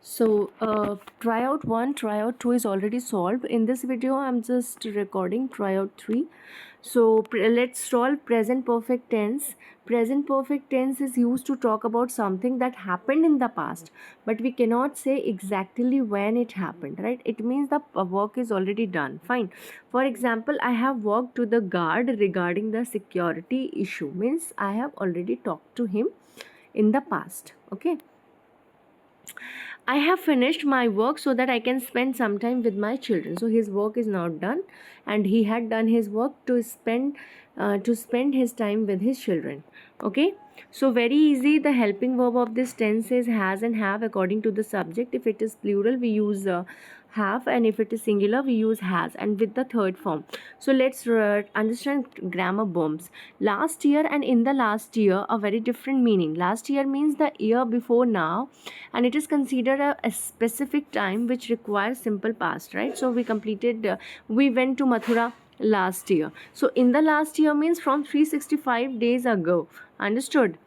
Tryout 1, tryout 2 is already solved. In this video, I'm just recording tryout 3. Let's solve present perfect tense. Present perfect tense is used to talk about something that happened in the past, but we cannot say exactly when it happened, right? It means the work is already done. Fine. For example, I have worked to the guard regarding the security issue. Means I have already talked to him in the past. Okay. I have finished my work so that I can spend some time with my children. So his work is now done, and he had done his work to spend his time with his children. Okay. So very easy. The helping verb of this tense is has and have according to the subject. If it is plural, we use have, and if it is singular, we use has, and with the third form. So let's understand grammar bombs. Last year and in the last year are very different meaning. Last year means the year before now, and it is considered a specific time which requires simple past, right? So we went to Mathura last year. So in the last year means from 365 days ago. Understood?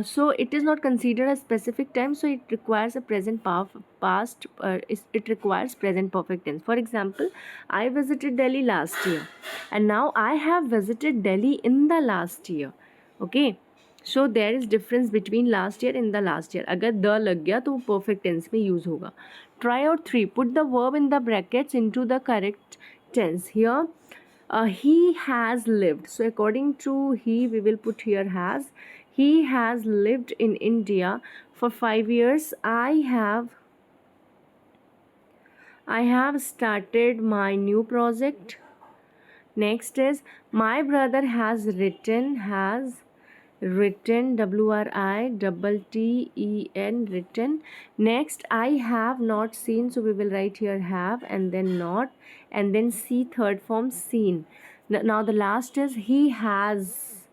So it is not considered a specific time, so it requires a past. It requires present perfect tense. For example, I visited Delhi last year, and now I have visited Delhi in the last year. Okay. So there is difference between last year and the last year. अगर the लग गया तो वो perfect tense में use होगा. Try out 3. Put the verb in the brackets into the correct tense. Here, he has lived. So according to he, we will put here has. He has lived in India for 5 years. I have started my new project. Next is my brother has written WRITTEN written. Next, I have not seen, so we will write here have and then not, and then see third form seen. Now the last is he has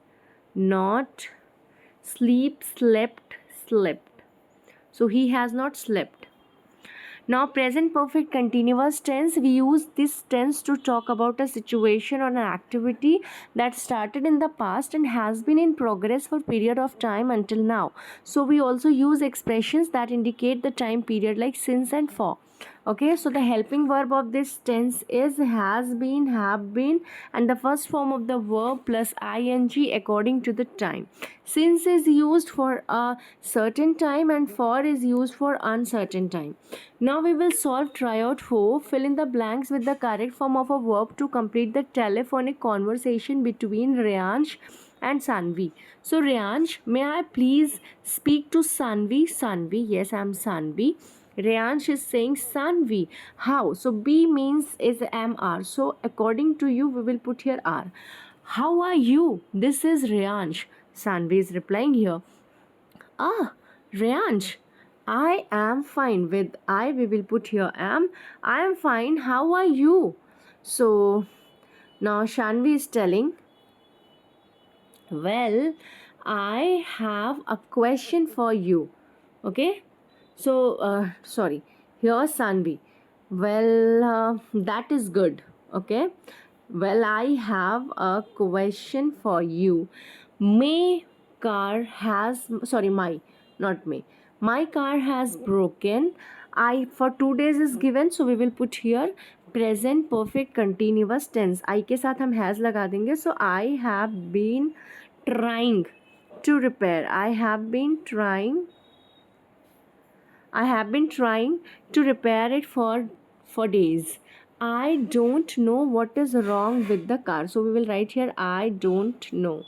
not slept. So he has not slept. Now, present perfect continuous tense, we use this tense to talk about a situation or an activity that started in the past and has been in progress for period of time until now. So we also use expressions that indicate the time period like since and for. Okay, so the helping verb of this tense is has been, have been, and the first form of the verb plus ing according to the time. Since is used for a certain time and for is used for uncertain time. Now we will solve tryout 4. Fill in the blanks with the correct form of a verb to complete the telephonic conversation between Rayansh and Sanvi. So Rayansh, may I please speak to Sanvi? Sanvi, yes, I am Sanvi. Rayansh is saying Sanvi. How? So B means is MR. So according to you, we will put here R. How are you? This is Rayansh. Sanvi is replying here. Ah, Rayansh, I am fine. With I, we will put here am. I am fine. How are you? So now Shanvi is telling, well, I have a question for you. Okay. So, sorry. Here's Sanvi. Well, that is good. Okay. Well, I have a question for you. My car has, sorry, my, not me. My car has broken. I for 2 days is given, so we will put here present perfect continuous tense. I के साथ हम has लगा देंगे. So I have been trying to repair. I have been trying to repair it for days. I don't know what is wrong with the car. So we will write here I don't know.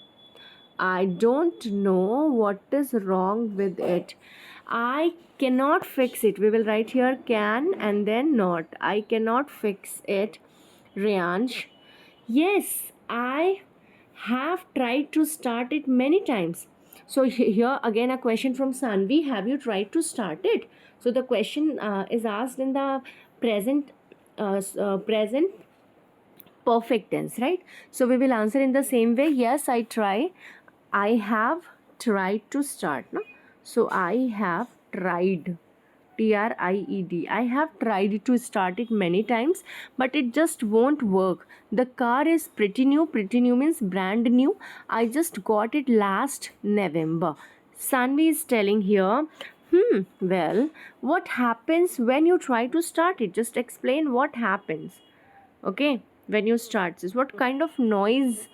I don't know what is wrong with it. I cannot fix it. We will write here can and then not. I cannot fix it. Rayansh. Yes, I have tried to start it many times. So here again a question from Sanvi. Have you tried to start it? So the question is asked in the present perfect tense, right? So we will answer in the same way. Yes, I try. I have tried to start. No? So I have tried. TRIED. I have tried to start it many times, but it just won't work. The car is pretty new. Pretty new means brand new. I just got it last November. Sanvi is telling here, Well, what happens when you try to start it? Just explain what happens. Okay, when you start this, what kind of noise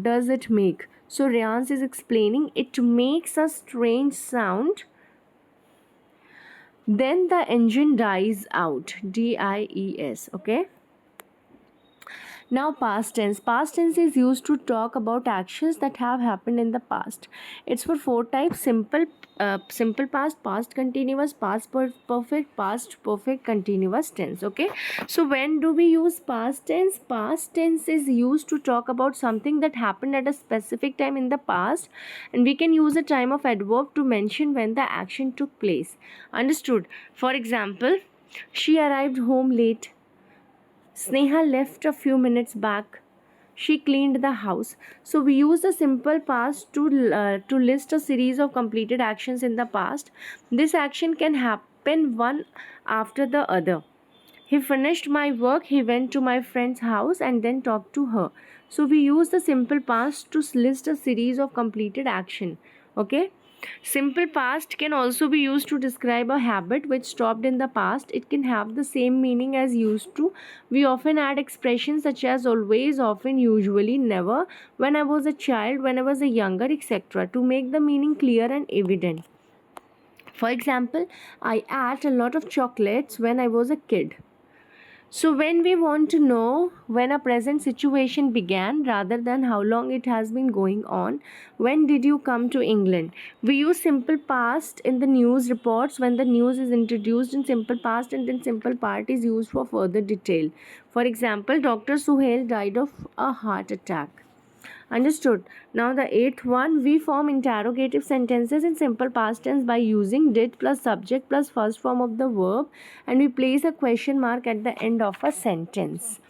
does it make? So Riyans is explaining it makes a strange sound. Then the engine dies out. DIES. Okay. Now, past tense. Past tense is used to talk about actions that have happened in the past. It's for four types: simple past, past continuous, perfect, past perfect, continuous tense. Okay. So, when do we use past tense? Past tense is used to talk about something that happened at a specific time in the past, and we can use a time of adverb to mention when the action took place. Understood? For example, she arrived home late. Sneha left a few minutes back. She cleaned the house. So we use the simple past to list a series of completed actions in the past. This action can happen one after the other. He finished my work, he went to my friend's house and then talked to her. So we use the simple past to list a series of completed action. Okay? Simple past can also be used to describe a habit which stopped in the past. It can have the same meaning as used to. We often add expressions such as always, often, usually, never, when I was a child, when I was a younger, etc. to make the meaning clear and evident. For example, I ate a lot of chocolates when I was a kid. So, when we want to know when a present situation began rather than how long it has been going on, when did you come to England? We use simple past in the news reports when the news is introduced in simple past and then simple part is used for further detail. For example, Dr. Suhail died of a heart attack. Understood. Now the eighth one, we form interrogative sentences in simple past tense by using did plus subject plus first form of the verb, and we place a question mark at the end of a sentence.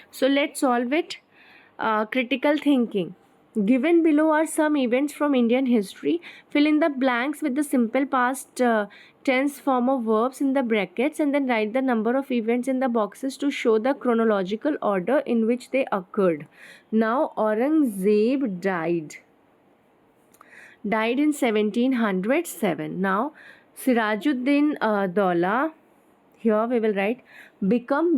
So let's solve it. Critical thinking. Given below are some events from Indian history. Fill in the blanks with the simple past tense form of verbs in the brackets and then write the number of events in the boxes to show the chronological order in which they occurred. Now, Aurangzeb died in 1707. Now, Sirajuddin Daulah, here we will write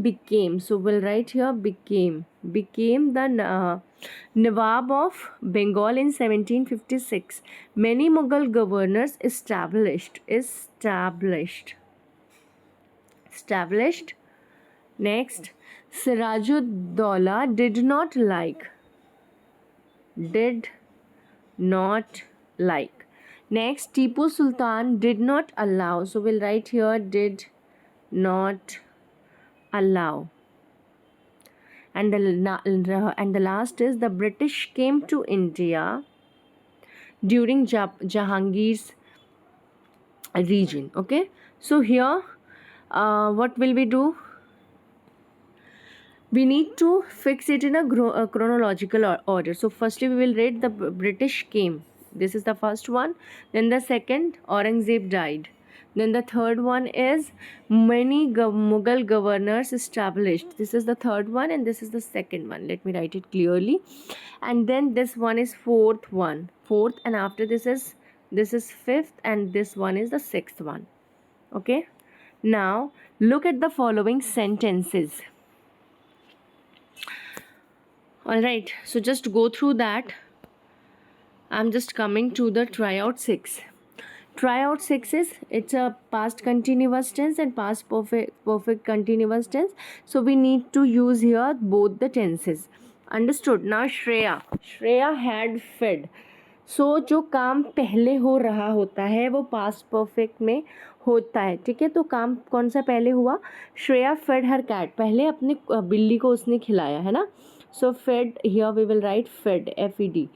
became. So we'll write here became the Nawab of Bengal in 1756. Many Mughal governors established. Next, Sirajuddaulah did not like. Next, Tipu Sultan did not allow. So we'll write here did not allow. And the last is the British came to India during Jahangir's region. Okay, so here what will we do? We need to fix it in a chronological order. So firstly we will read the British came. This is the first one. Then the second, Aurangzeb died. Then the third one is many Mughal governors established. This is the third one and this is the second one. Let me write it clearly. And then this one is fourth, and after this is fifth, and this one is the sixth one. Okay. Now look at the following sentences. Alright, so just go through that. I'm just coming to the tryout 6. Tryout 6 is, it's a past continuous tense and past perfect continuous tense. So we need to use here both the tenses. Understood? Now Shreya had fed. सो जो काम पहले हो रहा होता है वो past perfect में होता है. ठीक है, तो काम कौन सा पहले हुआ? श्रेया फेड हर कैट, पहले अपने बिल्ली को उसने खिलाया है ना. So fed, here we will write fed, FED.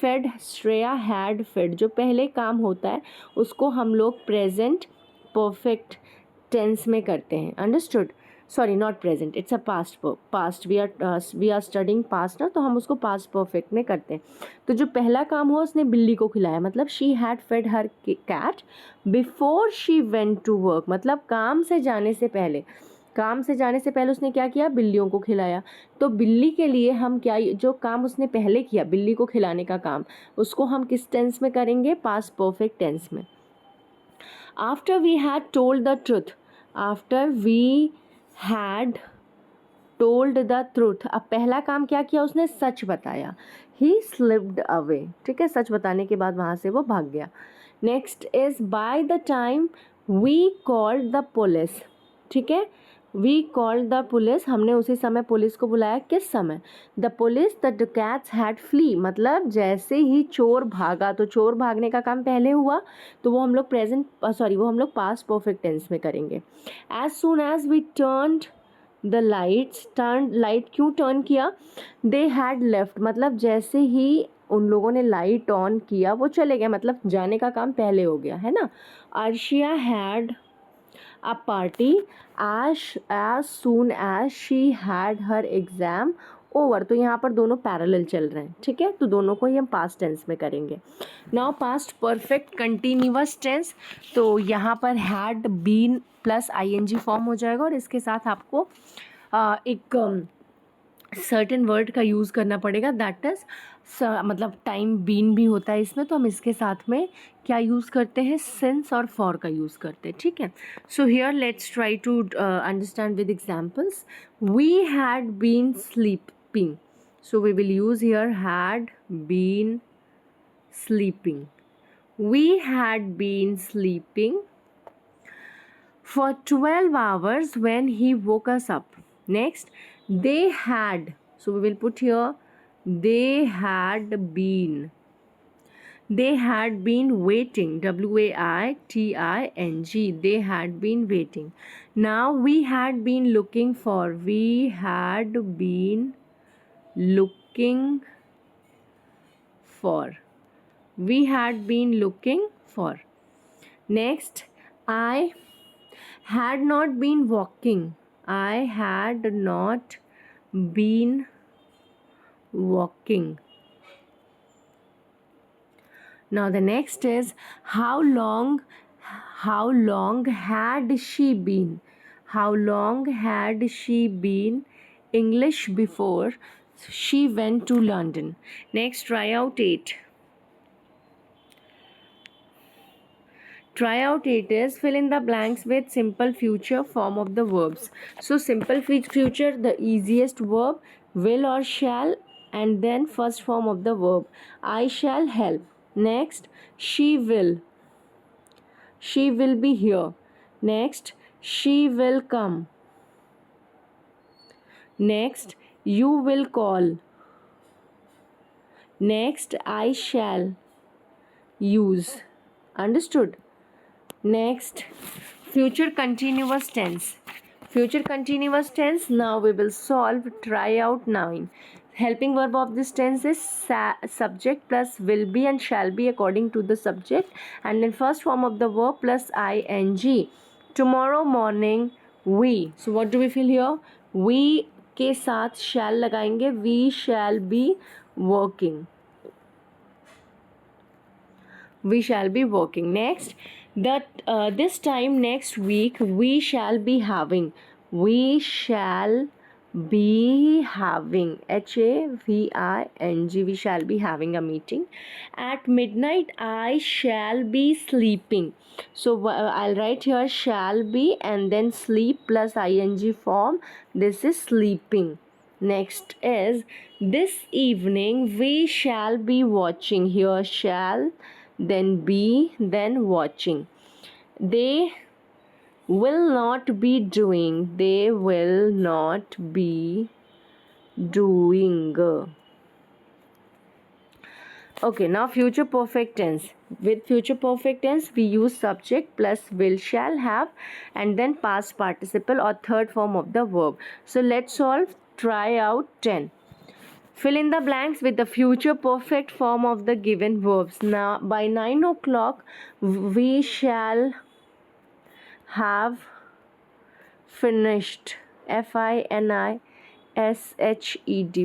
Fed, Shreya had fed. जो पहले काम होता है उसको हम लोग प्रेजेंट परफेक्ट टेंस में करते हैं. Understood? Sorry, not present, it's a past. We are studying past ना, तो हम उसको पास्ट परफेक्ट में करते हैं. तो जो पहला काम हुआ उसने बिल्ली को खिलाया, मतलब she had fed her cat before she went to work. मतलब काम से जाने से पहले उसने क्या किया? बिल्लियों को खिलाया. तो बिल्ली के लिए हम क्या, जो काम उसने पहले किया बिल्ली को खिलाने का काम, उसको हम किस टेंस में करेंगे? पास्ट परफेक्ट टेंस में. After we had told the truth, after we had told the truth. अब पहला काम क्या किया उसने, सच बताया. ही स्लिप्ड अवे. ठीक है, सच बताने के बाद वहाँ से वो भाग गया. Next is by the time we called the police. ठीक है, वी कॉल्ड द पुलिस, हमने उसी समय पुलिस को बुलाया. किस समय? The police the dacoits had flee. मतलब जैसे ही चोर भागा, तो चोर भागने का काम पहले हुआ, तो वो हम लोग वो हम लोग पास्ट परफेक्ट टेंस में करेंगे. As soon as we turned the lights. Light क्यों टर्न किया? They had left. मतलब जैसे ही उन लोगों ने लाइट ऑन किया वो चले गए, मतलब जाने का काम पहले हो गया है ना. Arshia had a party as soon as she had her exam over. तो यहाँ पर दोनों पैरेलल चल रहे हैं. ठीक है, तो दोनों को ही हम पास्ट टेंस में करेंगे. Now past perfect continuous tense. तो यहाँ पर had been plus ING form हो जाएगा, और इसके साथ आपको एक सर्टेन वर्ड का यूज़ करना पड़ेगा. दैट इज़ मतलब टाइम बीन भी होता है इसमें, तो हम इसके साथ में क्या यूज़ करते हैं, सिंस और फॉर का यूज़ करते हैं. ठीक है, so here let's try to understand with examples. We had been sleeping. So we will use here had been sleeping. We had been sleeping for 12 hours when he woke us up. Next, they had. So we will put here they had been. They had been waiting. waiting. They had been waiting. Now we had been looking for. We had been looking for. We had been looking for. Next, I had not been walking. I had not been walking. Now the next is how long had she been? How long had she been English before she went to London? Next, try out 8. Try out 8 is fill in the blanks with simple future form of the verbs. So simple future, the easiest verb, will or shall, and then first form of the verb. I shall help. Next, she will. She will be here. Next, she will come. Next, you will call. Next, I shall use. Understood? Next, future continuous tense. Future continuous tense. Now we will solve. Try out 9. Helping verb of this tense is subject plus will be and shall be according to the subject, and then first form of the verb plus ing. Tomorrow morning we. So what do we feel here? We के साथ shall लगाएंगे. We shall be working. We shall be working. Next, this time next week we shall be having. We shall be having. HAVING. We shall be having a meeting. At midnight I shall be sleeping. So I'll write here shall be and then sleep plus ing form. This is sleeping. Next is this evening we shall be watching. Here shall, then be, then watching. They will not be doing. They will not be doing. Okay, now future perfect tense. With future perfect tense we use subject plus will, shall, have, and then past participle or third form of the verb. So let's solve. Try out 10. Fill in the blanks with the future perfect form of the given verbs. Now, by 9 o'clock, we shall have finished. FINISHED.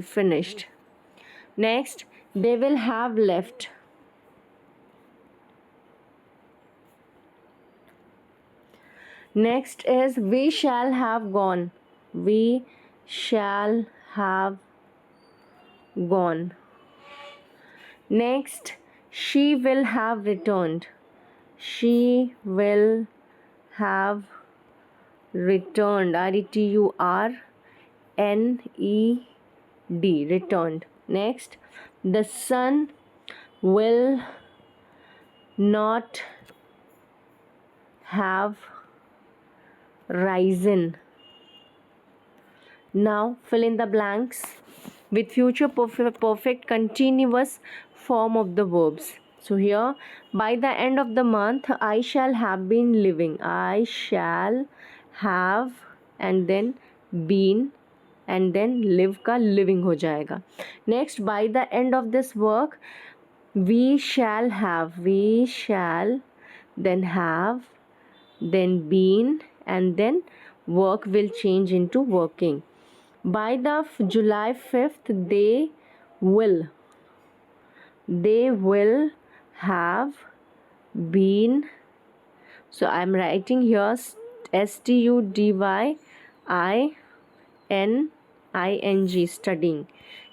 Finished. Next, they will have left. Next is we shall have gone. We shall have gone. Next, she will have returned. She will have returned. RETURNED. Returned. Next, the sun will not have risen. Now fill in the blanks with future perfect continuous form of the verbs. So here, by the end of the month, I shall have been living. I shall have and then been and then live का living हो जाएगा. Next, by the end of this work, we shall then have, then been, and then work will change into working. By the July 5th, will they will have been. So I'm writing here STUDYINING, studying.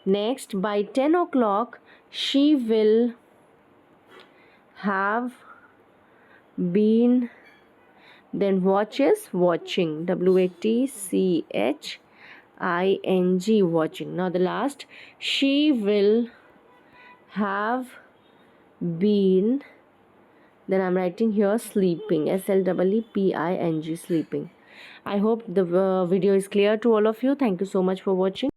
Next, by 10 o'clock, she will have been. Then watches, watching. WATCHING, watching. Now the last, she will have been. Then I'm writing here sleeping. SLEEPING, sleeping. I hope the video is clear to all of you. Thank you so much for watching.